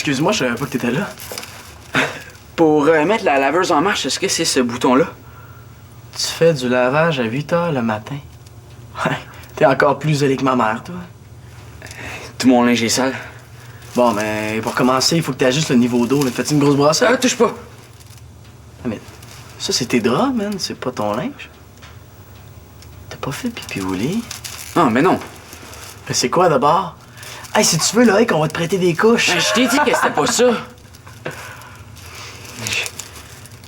excuse-moi, je savais pas que t'étais là. Pour mettre la laveuse en marche, est-ce que c'est ce bouton-là? Tu fais du lavage à 8 h le matin? Ouais, t'es encore plus zélé que ma mère, toi. Tout mon linge est sale. Bon, mais pour commencer, il faut que tu ajustes le niveau d'eau. Fais-tu une grosse brossette? Touche pas! Ah, mais ça, c'est tes draps, man. C'est pas ton linge. T'as pas fait pipi au lit? Non, mais non. Mais c'est quoi, d'abord? Hey, si tu veux, là, qu'on va te prêter des couches. Je t'ai dit que c'était pas ça.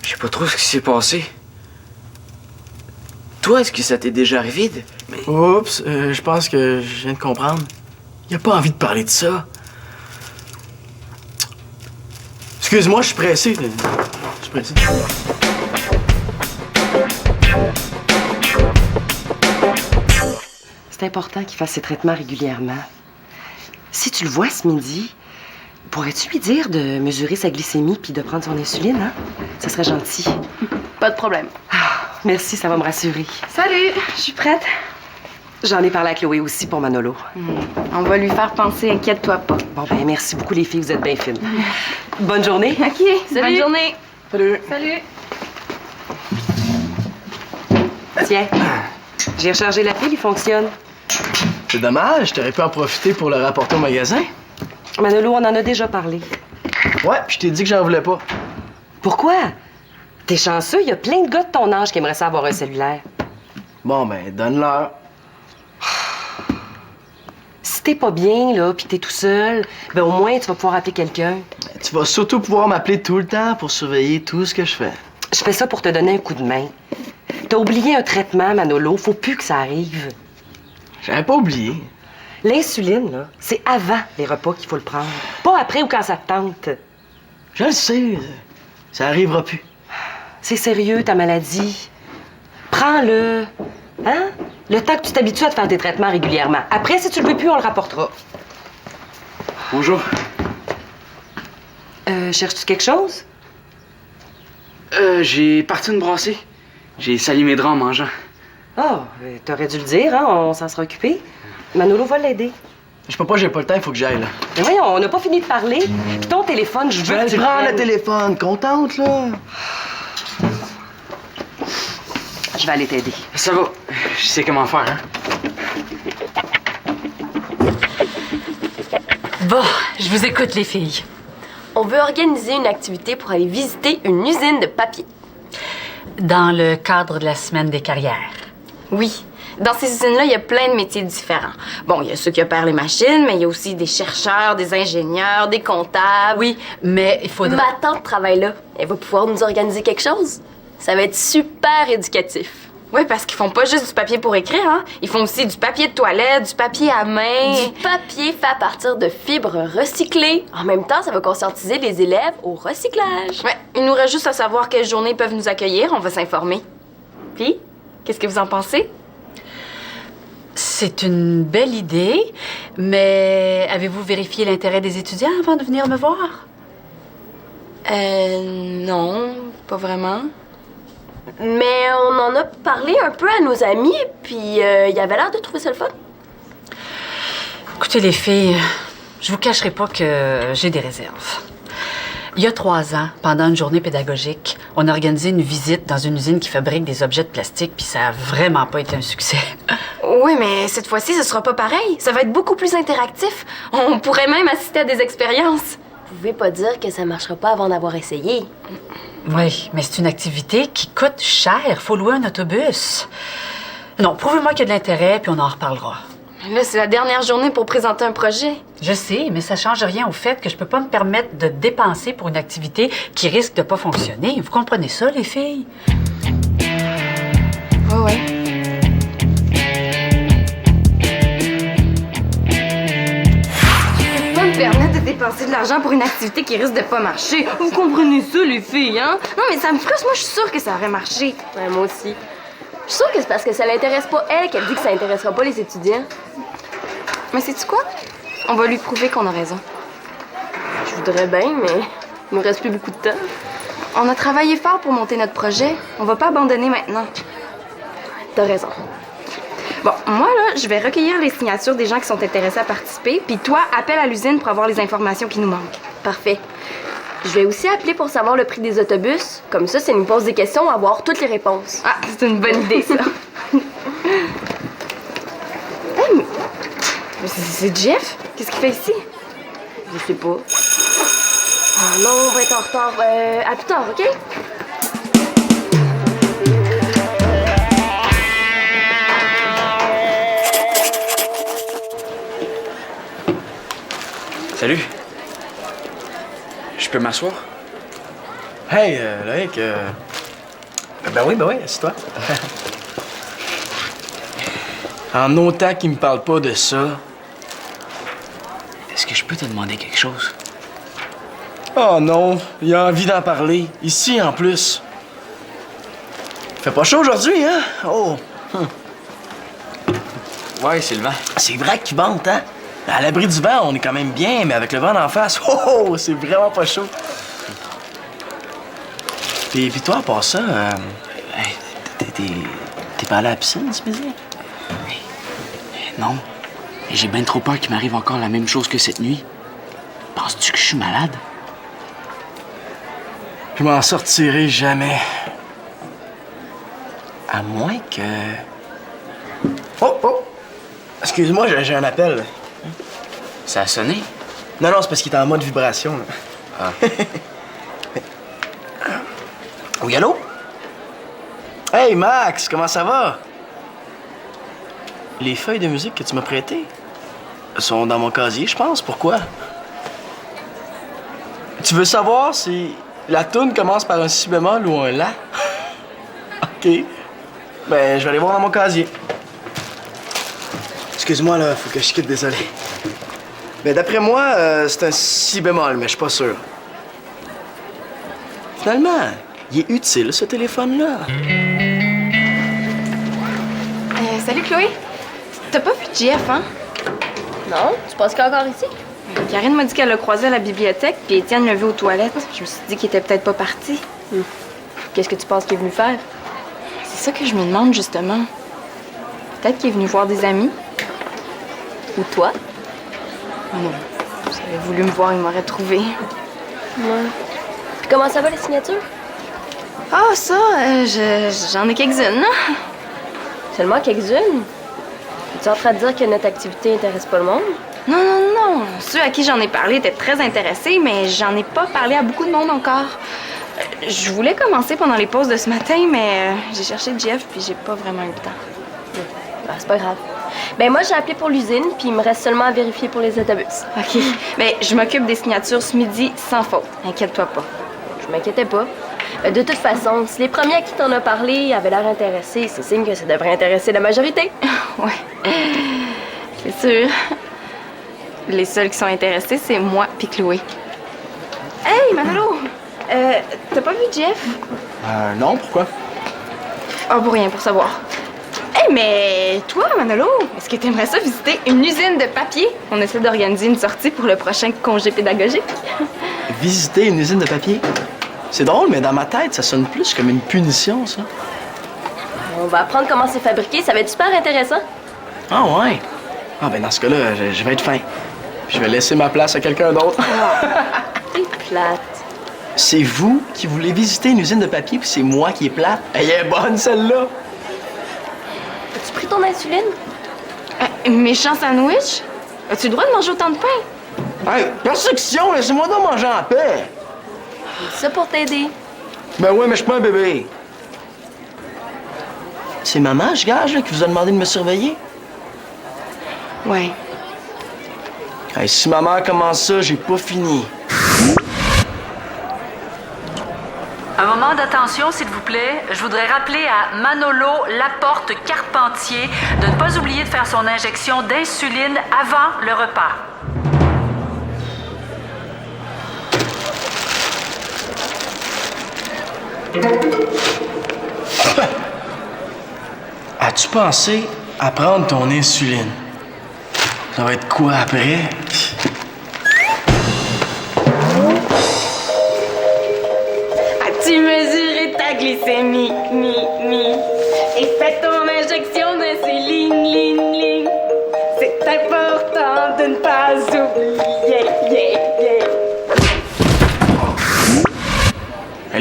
Je sais pas trop ce qui s'est passé. Toi, est-ce que ça t'est déjà arrivé de... Mais... Oups, je pense que je viens de comprendre. Il a pas envie de parler de ça. Excuse-moi, je suis pressé. Je suis pressé. C'est important qu'il fasse ses traitements régulièrement. Si tu le vois ce midi, pourrais-tu lui dire de mesurer sa glycémie puis de prendre son insuline, hein? Ça serait gentil. Pas de problème. Ah, merci, ça va me rassurer. Salut, je suis prête. J'en ai parlé à Chloé aussi pour Manolo. On va lui faire penser, inquiète-toi pas. Bon, ben merci beaucoup les filles, vous êtes bien fines. Bonne journée. OK, salut. Bonne journée. Salut. Salut. Tiens, j'ai rechargé la pile, il fonctionne. C'est dommage, t'aurais pu en profiter pour le rapporter au magasin. Manolo, on en a déjà parlé. Ouais, puis je t'ai dit que j'en voulais pas. Pourquoi? T'es chanceux, il y a plein de gars de ton âge qui aimeraient ça avoir un cellulaire. Bon, ben, donne-leur. Si t'es pas bien, là, pis t'es tout seul, ben au moins tu vas pouvoir appeler quelqu'un. Tu vas surtout pouvoir m'appeler tout le temps pour surveiller tout ce que je fais. Je fais ça pour te donner un coup de main. T'as oublié un traitement, Manolo. Faut plus que ça arrive. J'avais pas oublié. L'insuline, là, c'est avant les repas qu'il faut le prendre. Pas après ou quand ça te tente. Je le sais. Ça arrivera plus. C'est sérieux, ta maladie. Prends-le. Hein? Le temps que tu t'habitues à te faire tes traitements régulièrement. Après, si tu le veux plus, on le rapportera. Bonjour. Cherches-tu quelque chose? J'ai parti une brassée. J'ai sali mes draps en mangeant. Ah, t'aurais dû le dire, hein? On s'en sera occupé. Manolo va l'aider. Je peux pas, j'ai pas le temps, il faut que j'aille, là. Mais voyons, on n'a pas fini de parler. Puis ton téléphone, je veux que tu le prends le prennes. téléphone, contente, là. Je vais aller t'aider. Ça va. Je sais comment faire, hein. Bon, je vous écoute, les filles. On veut organiser une activité pour aller visiter une usine de papier. Dans le cadre de la semaine des carrières. Oui. Dans ces usines-là, il y a plein de métiers différents. Bon, il y a ceux qui opèrent les machines, mais il y a aussi des chercheurs, des ingénieurs, des comptables. Oui, mais il faudra... Ma tante travaille là. Elle va pouvoir nous organiser quelque chose. Ça va être super éducatif. Oui, parce qu'ils font pas juste du papier pour écrire, hein. Ils font aussi du papier de toilette, du papier à main. Du papier fait à partir de fibres recyclées. En même temps, ça va conscientiser les élèves au recyclage. Ouais, il nous reste juste à savoir quelles journées ils peuvent nous accueillir. On va s'informer. Puis, qu'est-ce que vous en pensez? C'est une belle idée, mais avez-vous vérifié l'intérêt des étudiants avant de venir me voir? Non, pas vraiment. Mais on en a parlé un peu à nos amis, puis il avait l'air de trouver ça le fun. Écoutez, les filles, je vous cacherai pas que j'ai des réserves. Il y a 3 ans, pendant une journée pédagogique, on a organisé une visite dans une usine qui fabrique des objets de plastique, puis ça a vraiment pas été un succès. Oui, mais cette fois-ci, ce sera pas pareil. Ça va être beaucoup plus interactif. On pourrait même assister à des expériences. Vous pouvez pas dire que ça marchera pas avant d'avoir essayé. Oui, mais c'est une activité qui coûte cher. Faut louer un autobus. Non, prouvez-moi qu'il y a de l'intérêt, puis on en reparlera. Là, c'est la dernière journée pour présenter un projet. Je sais, mais ça change rien au fait que je peux pas me permettre de dépenser pour une activité qui risque de pas fonctionner. Vous comprenez ça, les filles? Ouais. Je peux pas me permettre de dépenser de l'argent pour une activité qui risque de pas marcher. Vous comprenez ça, les filles, hein? Non, mais ça me frustre. Moi, je suis sûre que ça aurait marché. Ouais, moi aussi. Je suis sûre que c'est parce que ça l'intéresse pas elle qu'elle dit que ça intéressera pas les étudiants. Mais sais-tu quoi? On va lui prouver qu'on a raison. Je voudrais bien, mais il me reste plus beaucoup de temps. On a travaillé fort pour monter notre projet. On va pas abandonner maintenant. T'as raison. Bon, moi, là, je vais recueillir les signatures des gens qui sont intéressés à participer, puis toi, appelle à l'usine pour avoir les informations qui nous manquent. Parfait. Je vais aussi appeler pour savoir le prix des autobus. Comme ça, si elle nous pose des questions, on va avoir toutes les réponses. Ah, c'est une bonne idée, ça. Hey, mais c'est Jeff? Qu'est-ce qu'il fait ici? Je sais pas. Ah non, on va être en retard. À plus tard, OK? Salut. Je peux m'asseoir? Hey, Loïc, ben oui, assieds-toi. En autant qu'il me parle pas de ça. Est-ce que je peux te demander quelque chose? Oh non, il a envie d'en parler. Ici, en plus. Fait pas chaud aujourd'hui, hein? Oh. Ouais, c'est le vent. C'est vrai qu'il vente, hein? À l'abri du vent, on est quand même bien, mais avec le vent d'en face, oh, c'est vraiment pas chaud. Puis toi, à part ça, Hey, t'es pas allé à la piscine ce midi? non. Et j'ai bien trop peur qu'il m'arrive encore la même chose que cette nuit. Penses-tu que je suis malade? Je m'en sortirai jamais. À moins que... Oh! Excuse-moi, j'ai un appel. Ça a sonné? Non, c'est parce qu'il est en mode vibration, là. Ah. Oui, allô? Hey, Max, comment ça va? Les feuilles de musique que tu m'as prêtées sont dans mon casier, je pense. Pourquoi? Tu veux savoir si la toune commence par un si bémol ou un la? OK. Ben, je vais aller voir dans mon casier. Excuse-moi, là, faut que je quitte, désolé. Ben, d'après moi, c'est un si bémol, mais je suis pas sûr. Finalement, il est utile, ce téléphone-là. Salut, Chloé. T'as pas vu Jeff, hein? Non? Tu penses qu'il est encore ici? Karine m'a dit qu'elle l'a croisé à la bibliothèque, puis Étienne l'a vu aux toilettes. Je me suis dit qu'il était peut-être pas parti. Qu'est-ce que tu penses qu'il est venu faire? C'est ça que je me demande, justement. Peut-être qu'il est venu voir des amis. Ou toi? Non. S'il avait voulu me voir, il m'aurait trouvé. Ouais. Puis comment ça va, les signatures? Ah, ça, j'en ai quelques-unes, là. Seulement quelques-unes? Es-tu en train de dire que notre activité intéresse pas le monde? Non. Ceux à qui j'en ai parlé étaient très intéressés, mais j'en ai pas parlé à beaucoup de monde encore. Je voulais commencer pendant les pauses de ce matin, mais j'ai cherché Jeff, puis j'ai pas vraiment eu le temps. Ah, c'est pas grave. Ben moi, j'ai appelé pour l'usine, puis il me reste seulement à vérifier pour les autobus. OK. Mais je m'occupe des signatures ce midi sans faute. Inquiète-toi pas. Je m'inquiétais pas. De toute façon, si les premiers à qui t'en as parlé avaient l'air intéressés, c'est signe que ça devrait intéresser la majorité. Ouais. C'est sûr. Les seuls qui sont intéressés, c'est moi puis Chloé. Hey, Manolo! T'as pas vu Jeff? Non, pourquoi? Ah, pour rien, pour savoir. Hey, mais toi, Manolo, est-ce que t'aimerais ça visiter une usine de papier? On essaie d'organiser une sortie pour le prochain congé pédagogique. Visiter une usine de papier? C'est drôle, mais dans ma tête, ça sonne plus comme une punition, ça. On va apprendre comment c'est fabriqué, ça va être super intéressant. Ah ouais? Ah ben dans ce cas-là, je vais être fin. Je vais laisser ma place à quelqu'un d'autre. T'es plate. C'est vous qui voulez visiter une usine de papier, puis c'est moi qui est plate. Elle est bonne, celle-là! As-tu pris ton insuline? Méchant sandwich? As-tu le droit de manger autant de pain? Hey, persecution, laissez-moi donc manger en paix! J'ai dit ça pour t'aider. Ben oui, mais je suis pas un bébé. C'est maman, je gage, là, qui vous a demandé de me surveiller? Ouais. Hey, si maman commence ça, j'ai pas fini. Un moment d'attention, s'il vous plaît. Je voudrais rappeler à Manolo Laporte-Carpentier de ne pas oublier de faire son injection d'insuline avant le repas. As-tu pensé à prendre ton insuline? Ça va être quoi après? As-tu mesuré ta glycémie, et fais ton injection d'insuline, C'est important de ne pas oublier,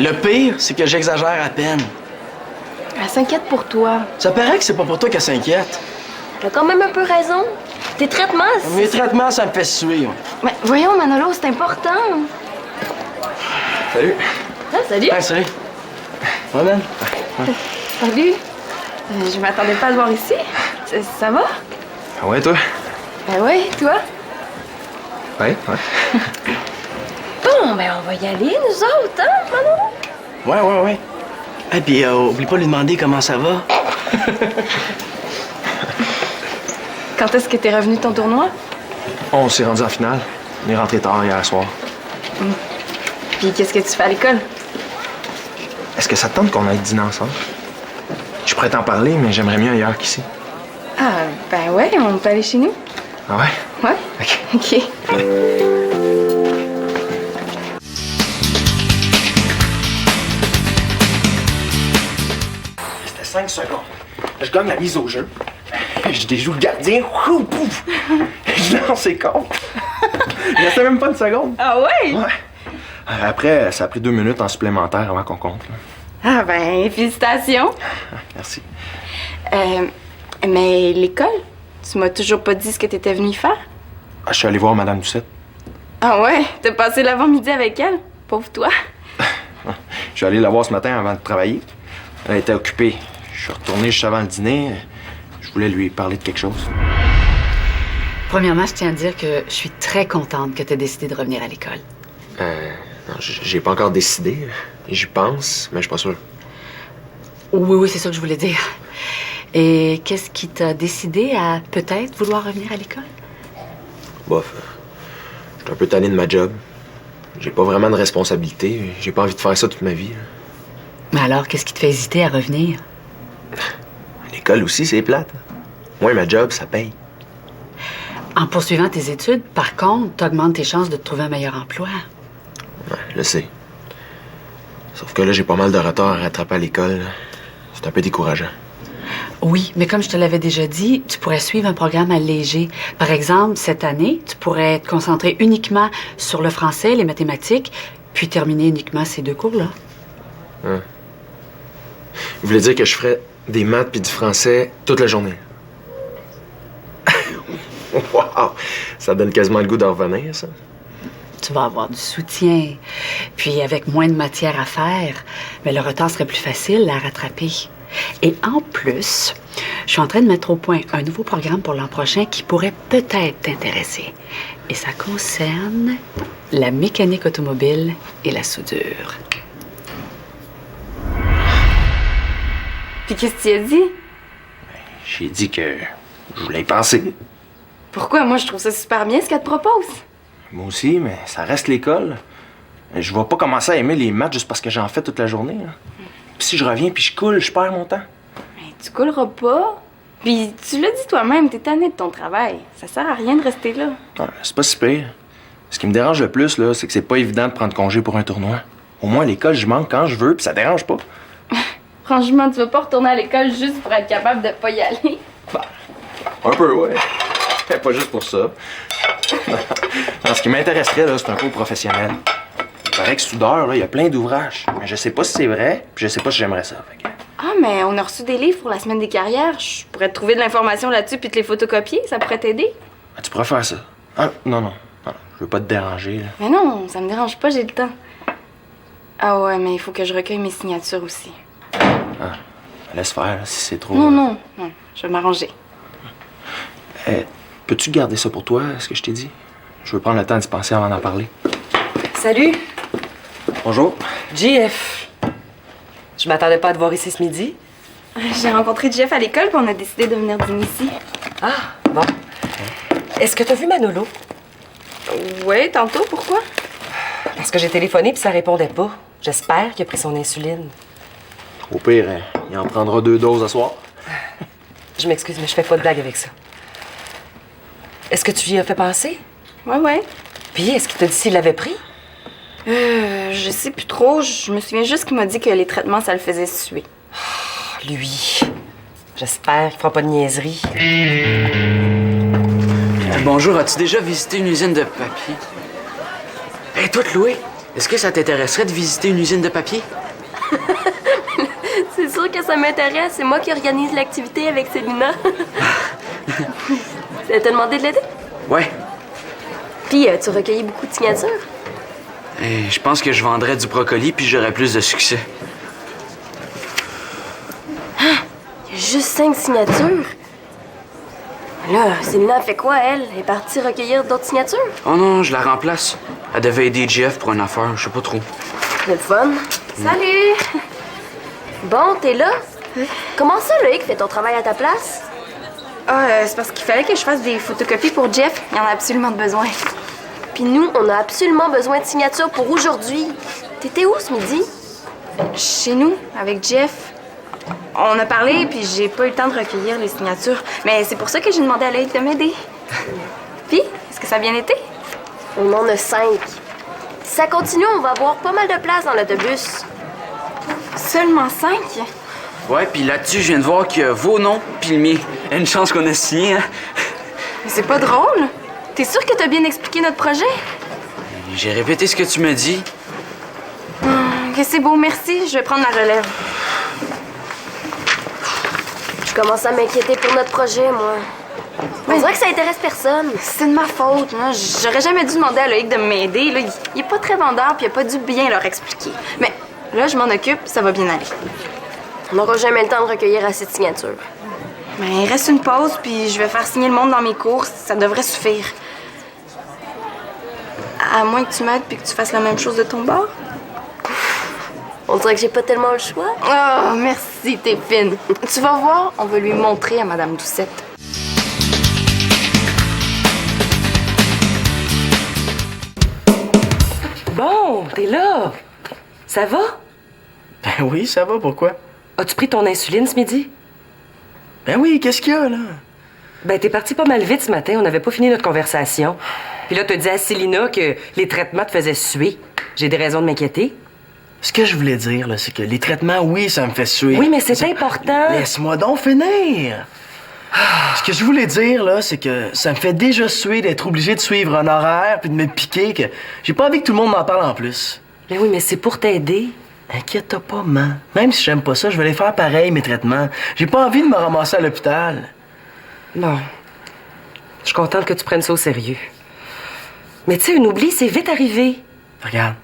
le pire, c'est que j'exagère à peine. Elle s'inquiète pour toi. Ça paraît que c'est pas pour toi qu'elle s'inquiète. T'as quand même un peu raison. Tes traitements, Mes traitements, ça me fait suer. Mais voyons, Manolo, c'est important. Salut. Ah, salut. Ah, salut. Ouais, man. Salut. Je m'attendais pas à te voir ici. Ça va? Ah ouais, toi? Ben oui, toi? Ouais. Bon, ben on va y aller, nous autres, hein, Manolo? Ouais. Ah, puis oublie pas de lui demander comment ça va. Quand est-ce que t'es revenu de ton tournoi? On s'est rendu en finale. On est rentré tard hier soir. Puis qu'est-ce que tu fais à l'école? Est-ce que ça te tente qu'on aille dîner ensemble? Je pourrais t'en parler, mais j'aimerais mieux ailleurs qu'ici. Ah, ben ouais, on peut aller chez nous. Ah ouais? Ouais? OK. OK. C'était 5 secondes. Je gagne la mise au jeu. Je déjoue le gardien. Ouh, pouf! Je lance ses comptes. Il restait même pas une seconde. Ah ouais? Ouais. Après, ça a pris 2 minutes en supplémentaire avant qu'on compte. Là. Ah ben, félicitations. Merci. Mais l'école? Tu m'as toujours pas dit ce que t'étais venu faire? Je suis allé voir Madame Doucette. Ah ouais? T'as passé l'avant-midi avec elle? Pauvre toi. Je suis allé la voir ce matin avant de travailler. Elle était occupée. Je suis retourné juste avant le dîner. Je voulais lui parler de quelque chose. Premièrement, je tiens à dire que je suis très contente que tu aies décidé de revenir à l'école. Non, j'ai pas encore décidé. J'y pense, mais je suis pas sûr. Oui, c'est ça que je voulais dire. Et qu'est-ce qui t'a décidé à peut-être vouloir revenir à l'école? Bof. Je suis un peu tanné de ma job. J'ai pas vraiment de responsabilité. J'ai pas envie de faire ça toute ma vie. Mais alors, qu'est-ce qui te fait hésiter à revenir? L'école aussi, c'est plate. Moi, ma job, ça paye. En poursuivant tes études, par contre, t'augmentes tes chances de te trouver un meilleur emploi. Ouais, je le sais. Sauf que là, j'ai pas mal de retard à rattraper à l'école. C'est un peu décourageant. Oui, mais comme je te l'avais déjà dit, tu pourrais suivre un programme allégé. Par exemple, cette année, tu pourrais te concentrer uniquement sur le français, les mathématiques, puis terminer uniquement ces 2 cours-là. Vous voulez dire que je ferais des maths puis du français toute la journée? Wow! Ça donne quasiment le goût d'en revenir, ça. Tu vas avoir du soutien. Puis avec moins de matière à faire, mais le retard serait plus facile à rattraper. Et en plus, je suis en train de mettre au point un nouveau programme pour l'an prochain qui pourrait peut-être t'intéresser. Et ça concerne la mécanique automobile et la soudure. Puis qu'est-ce que tu as dit? J'ai dit que je voulais y penser. Pourquoi? Moi, je trouve ça super bien ce qu'elle te propose. Moi aussi, mais ça reste l'école. Je vais pas commencer à aimer les maths juste parce que j'en fais toute la journée. Là. Puis si je reviens puis je coule, je perds mon temps. Mais tu couleras pas. Puis tu l'as dit toi-même, t'es tanné de ton travail. Ça sert à rien de rester là. Ouais, c'est pas si pire. Ce qui me dérange le plus, là, c'est que c'est pas évident de prendre congé pour un tournoi. Au moins, à l'école, je manque quand je veux, puis ça dérange pas. Franchement, tu vas pas retourner à l'école juste pour être capable de pas y aller. Un peu, ouais. Pas juste pour ça. Non, ce qui m'intéresserait, là, c'est un cours professionnel. Il paraît que soudeur, là, il y a plein d'ouvrages. Mais je sais pas si c'est vrai, puis je sais pas si j'aimerais ça. Fait que... Ah, mais on a reçu des livres pour la semaine des carrières. Je pourrais te trouver de l'information là-dessus puis te les photocopier. Ça pourrait t'aider. Ah, tu pourrais faire ça. Ah, non. Je veux pas te déranger, là. Mais non, ça me dérange pas, j'ai le temps. Ah ouais, mais il faut que je recueille mes signatures aussi. Ah, laisse faire, là, si c'est trop... Non, je vais m'arranger. Peux-tu garder ça pour toi, ce que je t'ai dit? Je veux prendre le temps d'y penser avant d'en parler. Salut, Bonjour. JF. Je m'attendais pas à te voir ici ce midi. J'ai rencontré Jeff à l'école puis on a décidé de venir dîner ici. Ah, bon. Est-ce que t'as vu Manolo? Ouais, tantôt, pourquoi? Parce que j'ai téléphoné puis ça répondait pas. J'espère qu'il a pris son insuline. Au pire, il en prendra 2 doses à soir. Je m'excuse, mais je fais pas de blague avec ça. Est-ce que tu y as fait passer? Ouais. Puis, est-ce qu'il t'a dit s'il l'avait pris? Je sais plus trop. Je me souviens juste qu'il m'a dit que les traitements, ça le faisait suer. Oh, lui. J'espère qu'il fera pas de niaiserie. Bonjour, as-tu déjà visité une usine de papier? Hé, toi, Chloé, Est-ce que ça t'intéresserait de visiter une usine de papier? C'est sûr que ça m'intéresse. C'est moi qui organise l'activité avec Célina. Elle t'a demandé de l'aider? Ouais. Puis, tu recueillis beaucoup de signatures? Je pense que je vendrais du brocoli puis j'aurais plus de succès. Il y a juste 5 signatures? Là, Célina fait quoi, elle? Elle est partie recueillir d'autres signatures? Oh non, je la remplace. Elle devait aider Jeff pour une affaire, je sais pas trop. C'est le fun. Salut! Bon, t'es là? Comment ça, Loïc, fait ton travail à ta place? C'est parce qu'il fallait que je fasse des photocopies pour Jeff. Il en a absolument besoin. Puis nous, on a absolument besoin de signatures pour aujourd'hui. T'étais où ce midi? Chez nous, avec Jeff. On a parlé, puis j'ai pas eu le temps de recueillir les signatures. Mais c'est pour ça que j'ai demandé à Loïc de m'aider. Puis, est-ce que ça a bien été? On en a 5. Si ça continue, on va avoir pas mal de place dans l'autobus. Seulement 5? Ouais, puis là-dessus, je viens de voir qu'il y a vos noms puis le mien. Une chance qu'on a signé, hein? Mais c'est pas drôle. T'es sûr que t'as bien expliqué notre projet? J'ai répété ce que tu me dis. Ok, c'est beau, merci. Je vais prendre la relève. Je commence à m'inquiéter pour notre projet, moi. On dirait que ça intéresse personne. C'est de ma faute, là. J'aurais jamais dû demander à Loïc de m'aider. Là, il est pas très vendeur, puis il a pas dû bien leur expliquer. Mais là, je m'en occupe, ça va bien aller. On n'aura jamais le temps de recueillir assez de signatures. Mais il reste une pause, puis je vais faire signer le monde dans mes courses. Ça devrait suffire. À moins que tu m'aides puis que tu fasses la même chose de ton bord. On dirait que j'ai pas tellement le choix. Oh, merci, t'es fine. Tu vas voir, on va lui montrer à Madame Doucette. Bon, t'es là. Ça va? Ben oui, ça va, pourquoi? As-tu pris ton insuline ce midi? Ben oui, qu'est-ce qu'il y a, là? Ben, t'es parti pas mal vite ce matin. On n'avait pas fini notre conversation. Puis là, t'as dit à Célina que les traitements te faisaient suer. J'ai des raisons de m'inquiéter. Ce que je voulais dire, là, c'est que les traitements, oui, ça me fait suer. Oui, mais c'est important. Laisse-moi donc finir. Ce que je voulais dire, là, c'est que ça me fait déjà suer d'être obligé de suivre un horaire puis de me piquer que j'ai pas envie que tout le monde m'en parle en plus. Ben oui, mais c'est pour t'aider. Inquiète-toi pas, man. Même si j'aime pas ça, je vais les faire pareil, mes traitements. J'ai pas envie de me ramasser à l'hôpital. Bon. Je suis contente que tu prennes ça au sérieux. Mais tu sais, un oubli, c'est vite arrivé. Regarde,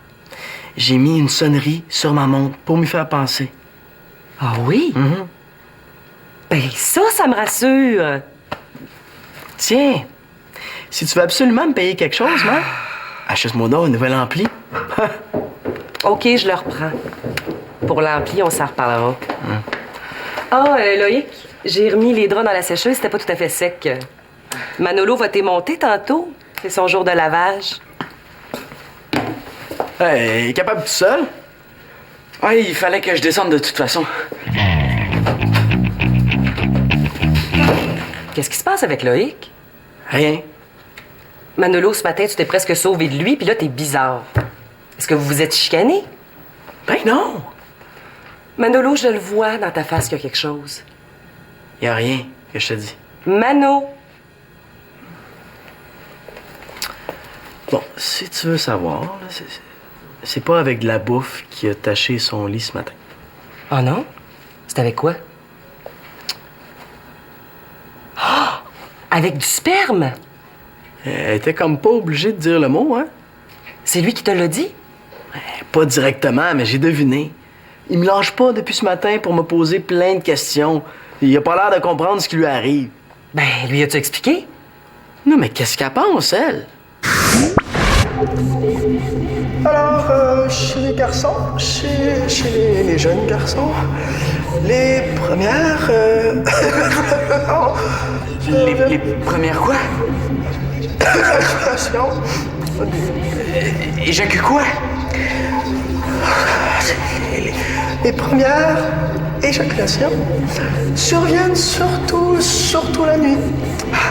j'ai mis une sonnerie sur ma montre pour m'y faire penser. Ah oui? Ben ça me rassure. Tiens, si tu veux absolument me payer quelque chose, man, achète-moi donc un nouvel ampli. OK, je le reprends. Pour l'ampli, on s'en reparlera. Loïc, j'ai remis les draps dans la sécheuse, c'était pas tout à fait sec. Manolo va t'émonter tantôt. C'est son jour de lavage. Hey, capable tout seul? Ouais, il fallait que je descende de toute façon. Qu'est-ce qui se passe avec Loïc? Rien. Manolo, ce matin, tu t'es presque sauvé de lui, puis là, t'es bizarre. Est-ce que vous vous êtes chicané? Ben non. Manolo, je le vois dans ta face qu'il y a quelque chose. Y a rien que je te dis. Mano! Bon, si tu veux savoir, là, c'est pas avec de la bouffe qui a taché son lit ce matin. Oh non? C'est avec quoi? Oh! Avec du sperme? Elle était comme pas obligée de dire le mot, hein? C'est lui qui te l'a dit? Pas directement, mais j'ai deviné. Il me lâche pas depuis ce matin pour me poser plein de questions. Il a pas l'air de comprendre ce qui lui arrive. Ben, lui as-tu expliqué? Non, mais qu'est-ce qu'elle pense, elle? Alors, chez les garçons, chez les jeunes garçons, les premières... Les premières quoi? éjaculations. Éjacule quoi? Les premières éjaculations surviennent surtout la nuit.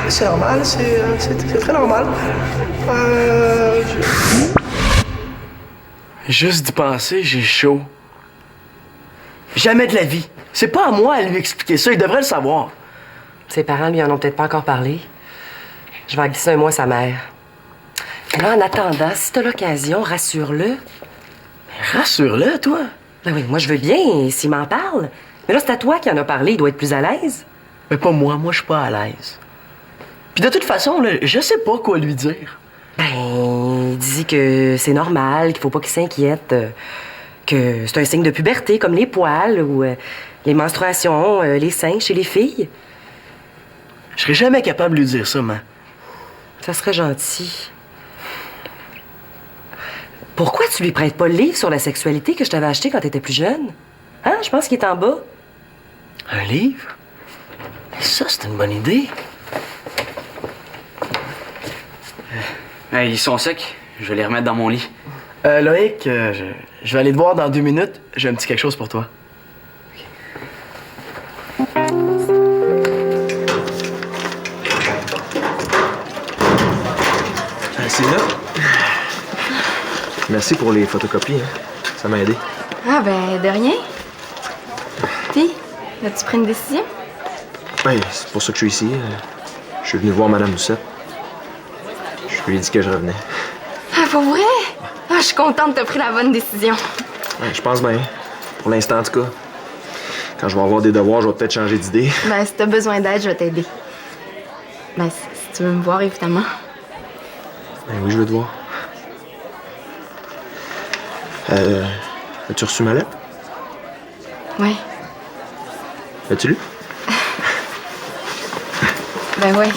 C'est normal, c'est très normal. Juste d'y penser, j'ai chaud. Jamais de la vie. C'est pas à moi à lui expliquer ça, il devrait le savoir. Ses parents lui en ont peut-être pas encore parlé. Je vais en glisser un mot à sa mère. Et là, en attendant, si t'as l'occasion, rassure-le. Rassure-le, toi. Ben oui, moi je veux bien, s'il m'en parle. Mais là, c'est à toi qui en a parlé, il doit être plus à l'aise. Mais pas moi, je suis pas à l'aise. Puis de toute façon, là, je sais pas quoi lui dire. Ben, dis que c'est normal, qu'il faut pas qu'il s'inquiète, que c'est un signe de puberté, comme les poils ou les menstruations, les seins chez les filles. Je serais jamais capable de lui dire ça, man. Ça serait gentil. Pourquoi tu lui prêtes pas le livre sur la sexualité que je t'avais acheté quand t'étais plus jeune? Hein? Je pense qu'il est en bas. Un livre? Ça, c'est une bonne idée. Hey, ils sont secs. Je vais les remettre dans mon lit. Loïc, je vais aller te voir dans 2 minutes. J'ai un petit quelque chose pour toi. C'est là. Merci pour les photocopies, hein. Ça m'a aidé. Ah, ben, de rien. Puis, as-tu pris une décision? Ouais, c'est pour ça que je suis ici. Je suis venu voir Madame Doucette. Je lui ai dit que je revenais. Ah, pour vrai? Ah, je suis contente que t'as pris la bonne décision. Ouais, je pense bien. Pour l'instant, en tout cas. Quand je vais avoir des devoirs, je vais peut-être changer d'idée. Ben, si t'as besoin d'aide, je vais t'aider. Ben, si tu veux me voir, évidemment. Ben oui, je veux te voir. As-tu reçu ma lettre? Ouais. L'as-tu lu? Ben, ouais.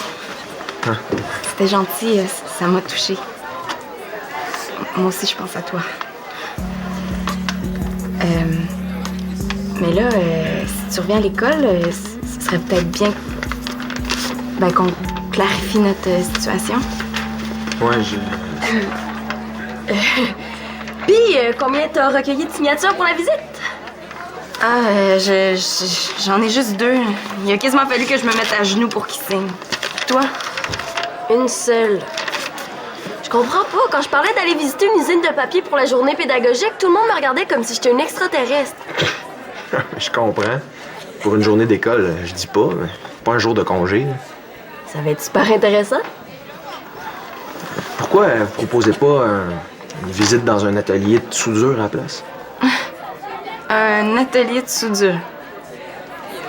Ah. C'était gentil, ça m'a touchée. Moi aussi, je pense à toi. Mais là, si tu reviens à l'école, ce serait peut-être bien qu'on clarifie notre situation. Ouais, Puis, combien t'as recueilli de signatures pour la visite? Ah, j'en ai juste 2. Il a quasiment fallu que je me mette à genoux pour qu'il signe. Toi? Une seule. Je comprends pas. Quand je parlais d'aller visiter une usine de papier pour la journée pédagogique, tout le monde me regardait comme si j'étais une extraterrestre. je comprends. Pour une journée d'école, je dis pas, mais pas un jour de congé. Ça va être super intéressant. Pourquoi vous proposez pas une visite dans un atelier de soudure à la place? Un atelier de soudure.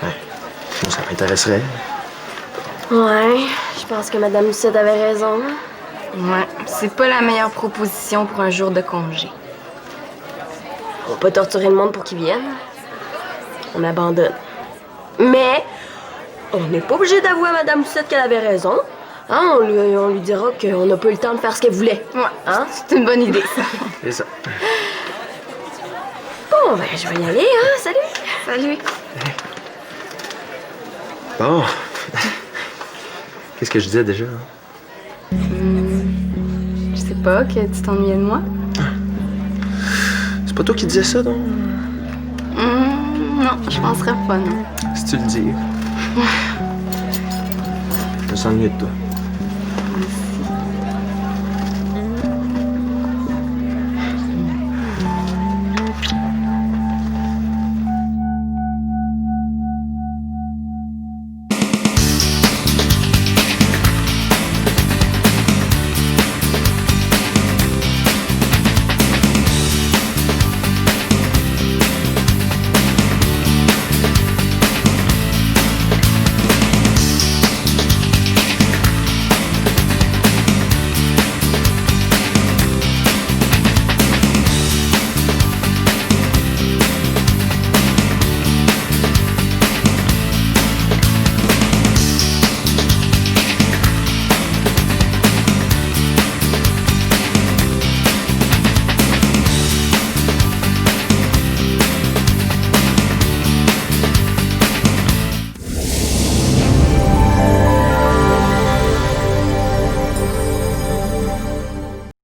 Ouais, moi, ça m'intéresserait. Ouais, je pense que Madame Lucette avait raison. Ouais, c'est pas la meilleure proposition pour un jour de congé. On va pas torturer le monde pour qu'ils viennent. On abandonne. Mais on n'est pas obligé d'avouer à Madame Lucette qu'elle avait raison. Hein, on lui dira qu'on n'a pas eu le temps de faire ce qu'elle voulait. Ouais, Hein? c'est une bonne idée, ça. C'est ça. Bon, ben, je vais y aller, hein. Salut! Salut. Bon. Qu'est-ce que je disais déjà? Je sais pas, que tu t'ennuyais de moi? C'est pas toi qui disais ça, donc? Non, je penserais pas, non. Si tu le dis. Je me sens mieux de toi.